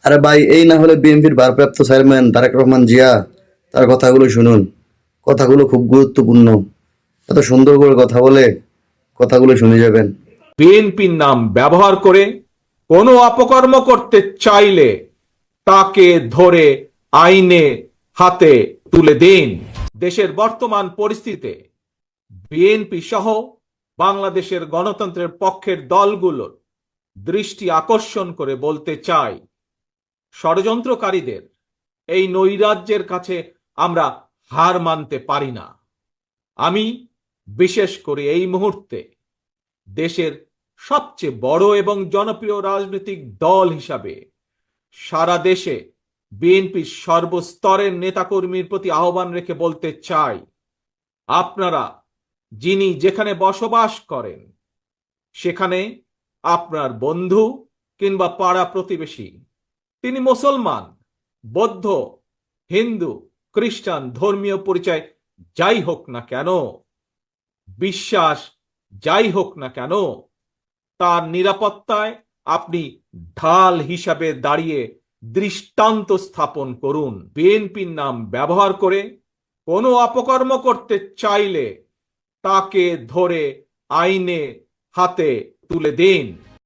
আরে ভাই, এই না হলে বিএনপির ভারপ্রাপ্ত চেয়ারম্যান তারেক রহমান জিয়া, তার কথাগুলো শুনুন। কথাগুলো খুব গুরুত্বপূর্ণ। এত সুন্দর করে কথা বলে, কথাগুলো শুনে যাবেন। বিএনপির নাম ব্যবহার করে কোনো অপকর্ম করতে চাইলে তাকে ধরে আইনে হাতে তুলে দিন। দেশের বর্তমান পরিস্থিতিতে বিএনপি সহ বাংলাদেশের গণতন্ত্রের পক্ষের দলগুলোর দৃষ্টি আকর্ষণ করে বলতে চাই, ষড়যন্ত্রকারীদের এই নৈরাজ্যের কাছে আমরা হার মানতে পারি না। আমি বিশেষ করে এই মুহূর্তে দেশের সবচেয়ে বড় এবং জনপ্রিয় রাজনৈতিক দল হিসাবে সারা দেশে বিএনপির সর্বস্তরের নেতাকর্মীর প্রতি আহ্বান রেখে বলতে চাই, আপনারা যিনি যেখানে বসবাস করেন সেখানে আপনার বন্ধু কিংবা পাড়া প্রতিবেশী, তিনি মুসলমান, বৌদ্ধ, হিন্দু, খ্রিস্টান, ধর্মীয় পরিচয় যাই হোক না কেন, বিশ্বাস যাই হোক না কেন, তার নিরাপত্তায় আপনি ঢাল হিসাবে দাঁড়িয়ে দৃষ্টান্ত স্থাপন করুন। বিএনপির নাম ব্যবহার করে কোনো অপকর্ম করতে চাইলে তাকে ধরে আইনে হাতে তুলে দিন।